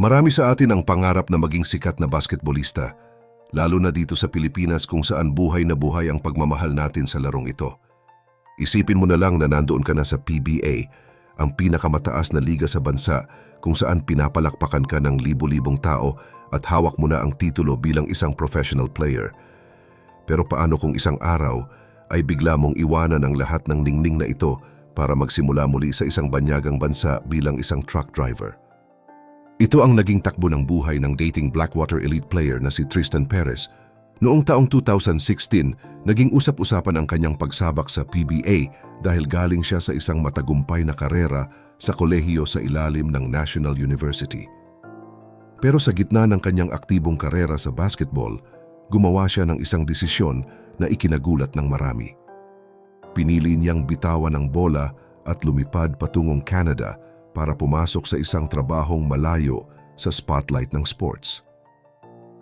Marami sa atin ang pangarap na maging sikat na basketbolista, lalo na dito sa Pilipinas kung saan buhay na buhay ang pagmamahal natin sa larong ito. Isipin mo na lang na nandoon ka na sa PBA, ang pinakamataas na liga sa bansa kung saan pinapalakpakan ka ng libo-libong tao at hawak mo na ang titulo bilang isang professional player. Pero paano kung isang araw ay bigla mong iwanan ang lahat ng ningning na ito para magsimula muli sa isang banyagang bansa bilang isang truck driver? Ito ang naging takbo ng buhay ng dating Blackwater elite player na si Tristan Perez. Noong taong 2016, naging usap-usapan ang kanyang pagsabak sa PBA dahil galing siya sa isang matagumpay na karera sa kolehiyo sa ilalim ng National University. Pero sa gitna ng kanyang aktibong karera sa basketball, gumawa siya ng isang desisyon na ikinagulat ng marami. Pinili niyang bitawan ang bola at lumipad patungong Canada para pumasok sa isang trabahong malayo sa spotlight ng sports.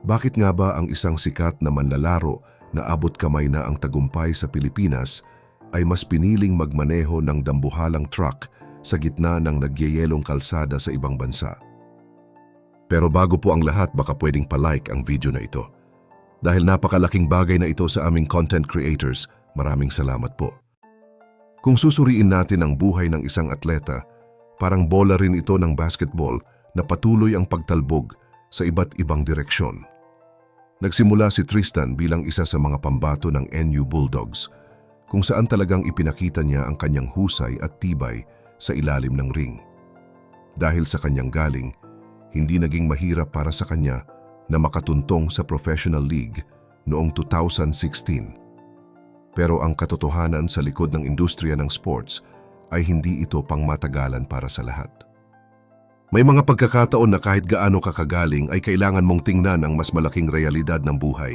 Bakit nga ba ang isang sikat na manlalaro na abot kamay na ang tagumpay sa Pilipinas ay mas piniling magmaneho ng dambuhalang truck sa gitna ng nagyayelong kalsada sa ibang bansa? Pero bago po ang lahat, baka pwedeng palike ang video na ito. Dahil napakalaking bagay na ito sa aming content creators, maraming salamat po. Kung susuriin natin ang buhay ng isang atleta, parang bola rin ito ng basketball na patuloy ang pagtalbog sa iba't ibang direksyon. Nagsimula si Tristan bilang isa sa mga pambato ng NU Bulldogs, kung saan talagang ipinakita niya ang kanyang husay at tibay sa ilalim ng ring. Dahil sa kanyang galing, hindi naging mahirap para sa kanya na makatuntong sa professional league noong 2016. Pero ang katotohanan sa likod ng industriya ng sports ay hindi ito pang matagalan para sa lahat. May mga pagkakataon na kahit gaano kakagaling ay kailangan mong tingnan ang mas malaking realidad ng buhay.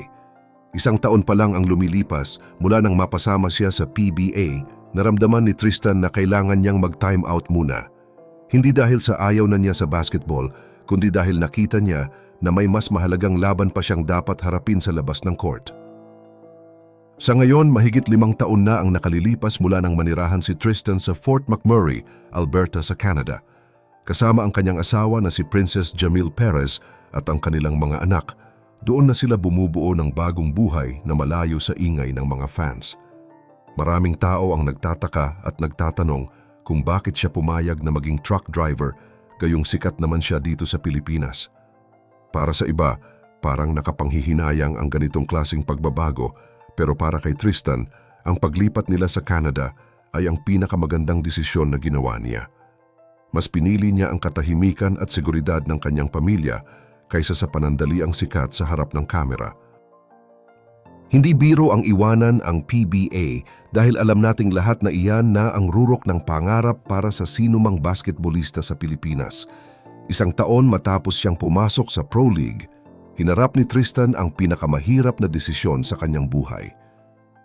Isang taon pa lang ang lumilipas mula nang mapasama siya sa PBA, naramdaman ni Tristan na kailangan niyang mag-time out muna. Hindi dahil sa ayaw na niya sa basketball, kundi dahil nakita niya na may mas mahalagang laban pa siyang dapat harapin sa labas ng court. Sa ngayon, mahigit 5 taon na ang nakalilipas mula nang manirahan si Tristan sa Fort McMurray, Alberta sa Canada, kasama ang kanyang asawa na si Princess Jamil Perez at ang kanilang mga anak. Doon na sila bumubuo ng bagong buhay na malayo sa ingay ng mga fans. Maraming tao ang nagtataka at nagtatanong kung bakit siya pumayag na maging truck driver, gayong sikat naman siya dito sa Pilipinas. Para sa iba, parang nakapanghihinayang ang ganitong klaseng pagbabago, pero para kay Tristan, ang paglipat nila sa Canada ay ang pinakamagandang desisyon na ginawa niya. Mas pinili niya ang katahimikan at seguridad ng kanyang pamilya kaysa sa panandaliang sikat sa harap ng kamera. Hindi biro ang iwanan ang PBA dahil alam nating lahat na iyan na ang rurok ng pangarap para sa sinumang basketbolista sa Pilipinas. Isang taon matapos siyang pumasok sa Pro League, hinarap ni Tristan ang pinakamahirap na desisyon sa kanyang buhay.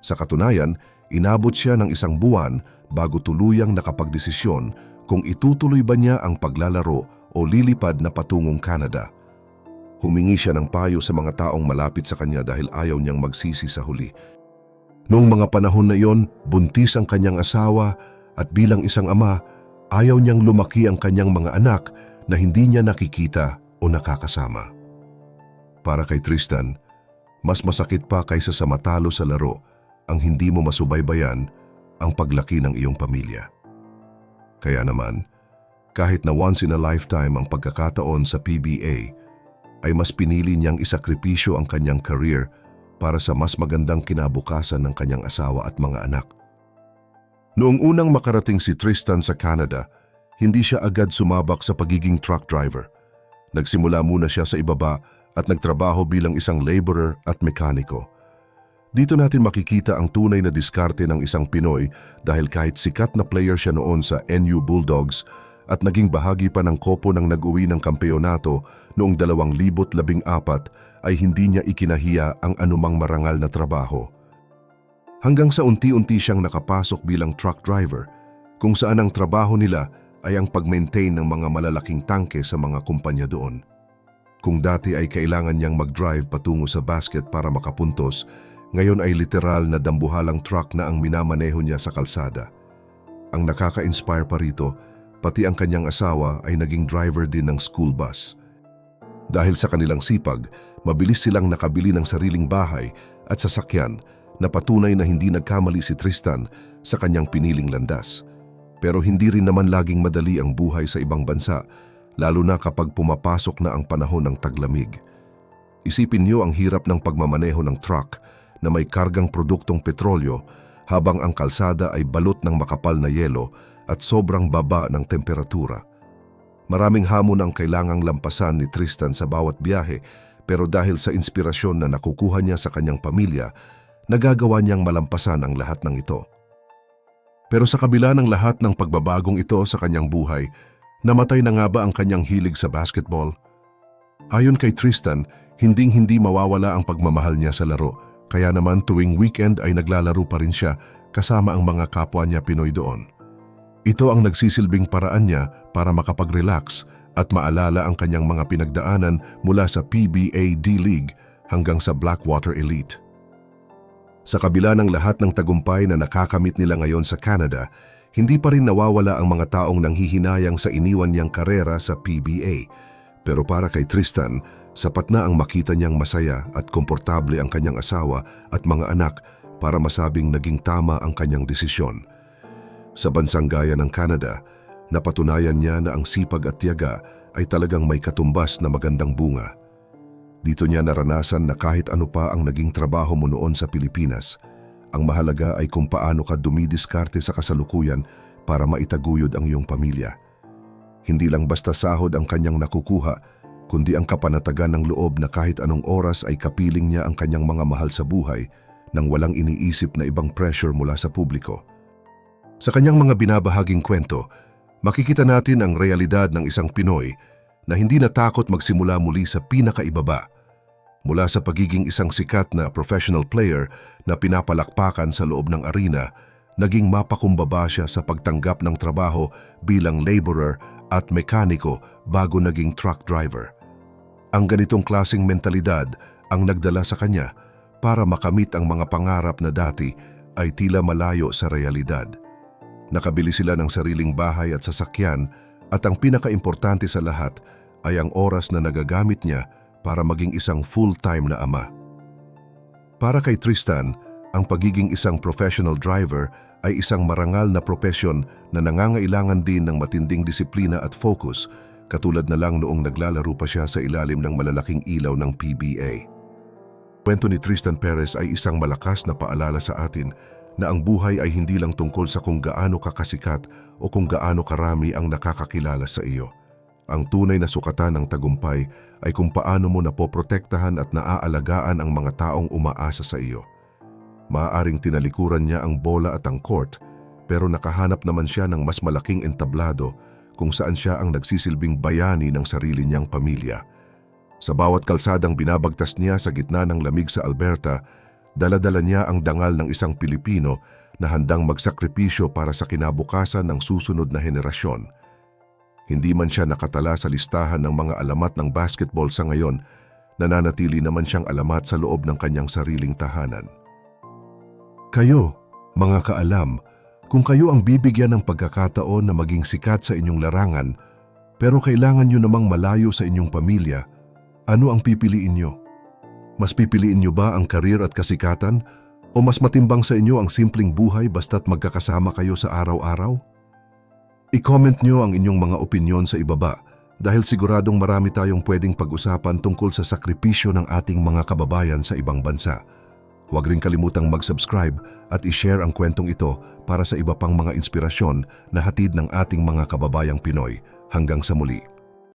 Sa katunayan, inabot siya ng 1 buwan bago tuluyang nakapagdesisyon kung itutuloy ba niya ang paglalaro o lilipad na patungong Canada. Humingi siya ng payo sa mga taong malapit sa kanya dahil ayaw niyang magsisi sa huli. Noong mga panahon na iyon, buntis ang kanyang asawa at bilang isang ama, ayaw niyang lumaki ang kanyang mga anak na hindi niya nakikita o nakakasama. Para kay Tristan, mas masakit pa kaysa sa matalo sa laro ang hindi mo masubaybayan ang paglaki ng iyong pamilya. Kaya naman, kahit na once in a lifetime ang pagkakataon sa PBA, ay mas pinili niyang isakripisyo ang kanyang career para sa mas magandang kinabukasan ng kanyang asawa at mga anak. Noong unang makarating si Tristan sa Canada, hindi siya agad sumabak sa pagiging truck driver. Nagsimula muna siya sa ibaba at nagtrabaho bilang isang laborer at mekaniko. Dito natin makikita ang tunay na diskarte ng isang Pinoy dahil kahit sikat na player siya noon sa NU Bulldogs at naging bahagi pa ng kopo ng nag-uwi ng kampeonato noong 2014 ay hindi niya ikinahiya ang anumang marangal na trabaho. Hanggang sa unti-unti siyang nakapasok bilang truck driver, kung saan ang trabaho nila ay ang pag-maintain ng mga malalaking tangke sa mga kumpanya doon. Kung dati ay kailangan niyang mag-drive patungo sa basket para makapuntos, ngayon ay literal na dambuhalang truck na ang minamaneho niya sa kalsada. Ang nakaka-inspire pa rito, pati ang kanyang asawa ay naging driver din ng school bus. Dahil sa kanilang sipag, mabilis silang nakabili ng sariling bahay at sasakyan na patunay na hindi nagkamali si Tristan sa kanyang piniling landas. Pero hindi rin naman laging madali ang buhay sa ibang bansa, lalo na kapag pumapasok na ang panahon ng taglamig. Isipin niyo ang hirap ng pagmamaneho ng truck na may kargang produktong petrolyo habang ang kalsada ay balot ng makapal na yelo at sobrang baba ng temperatura. Maraming hamon ang kailangang lampasan ni Tristan sa bawat biyahe, pero dahil sa inspirasyon na nakukuha niya sa kanyang pamilya, nagagawa niyang malampasan ang lahat ng ito. Pero sa kabila ng lahat ng pagbabagong ito sa kanyang buhay, namatay na nga ba ang kanyang hilig sa basketball? Ayon kay Tristan, hinding-hindi mawawala ang pagmamahal niya sa laro, kaya naman tuwing weekend ay naglalaro pa rin siya kasama ang mga kapwa niya Pinoy doon. Ito ang nagsisilbing paraan niya para makapag-relax at maalala ang kanyang mga pinagdaanan mula sa PBA D-League hanggang sa Blackwater Elite. Sa kabila ng lahat ng tagumpay na nakakamit nila ngayon sa Canada, hindi pa rin nawawala ang mga taong nanghihinayang sa iniwan niyang karera sa PBA. Pero para kay Tristan, sapat na ang makita niyang masaya at komportable ang kanyang asawa at mga anak para masabing naging tama ang kanyang desisyon. Sa bansang gaya ng Canada, napatunayan niya na ang sipag at tiyaga ay talagang may katumbas na magandang bunga. Dito niya naranasan na kahit ano pa ang naging trabaho mo noon sa Pilipinas, ang mahalaga ay kung paano ka dumidiskarte sa kasalukuyan para maitaguyod ang iyong pamilya. Hindi lang basta sahod ang kanyang nakukuha, kundi ang kapanatagan ng loob na kahit anong oras ay kapiling niya ang kanyang mga mahal sa buhay nang walang iniisip na ibang pressure mula sa publiko. Sa kanyang mga binabahaging kwento, makikita natin ang realidad ng isang Pinoy na hindi natakot magsimula muli sa pinakaibaba. Mula sa pagiging isang sikat na professional player na pinapalakpakan sa loob ng arena, naging mapakumbaba siya sa pagtanggap ng trabaho bilang laborer at mekaniko bago naging truck driver. Ang ganitong klaseng mentalidad ang nagdala sa kanya para makamit ang mga pangarap na dati ay tila malayo sa realidad. Nakabili sila ng sariling bahay at sasakyan at ang pinakaimportante sa lahat ay ang oras na nagagamit niya para maging isang full-time na ama. Para kay Tristan, ang pagiging isang professional driver ay isang marangal na propesyon na nangangailangan din ng matinding disiplina at focus, katulad na lang noong naglalaro pa siya sa ilalim ng malalaking ilaw ng PBA. Kwento ni Tristan Perez ay isang malakas na paalala sa atin na ang buhay ay hindi lang tungkol sa kung gaano ka kasikat o kung gaano karami ang nakakakilala sa iyo. Ang tunay na sukatan ng tagumpay ay kung paano mo napoprotektahan at naaalagaan ang mga taong umaasa sa iyo. Maaaring tinalikuran niya ang bola at ang court, pero nakahanap naman siya ng mas malaking entablado kung saan siya ang nagsisilbing bayani ng sarili niyang pamilya. Sa bawat kalsadang binabagtas niya sa gitna ng lamig sa Alberta, dala-dala niya ang dangal ng isang Pilipino na handang magsakripisyo para sa kinabukasan ng susunod na henerasyon. Hindi man siya nakatala sa listahan ng mga alamat ng basketball sa ngayon, nananatili naman siyang alamat sa loob ng kanyang sariling tahanan. Kayo, mga kaalam, kung kayo ang bibigyan ng pagkakataon na maging sikat sa inyong larangan, pero kailangan nyo namang malayo sa inyong pamilya, ano ang pipiliin nyo? Mas pipiliin nyo ba ang karir at kasikatan o mas matimbang sa inyo ang simpleng buhay basta't magkakasama kayo sa araw-araw? I-comment nyo ang inyong mga opinyon sa ibaba dahil siguradong marami tayong pwedeng pag-usapan tungkol sa sakripisyo ng ating mga kababayan sa ibang bansa. Huwag rin kalimutang mag-subscribe at i-share ang kwentong ito para sa iba pang mga inspirasyon na hatid ng ating mga kababayang Pinoy. Hanggang sa muli.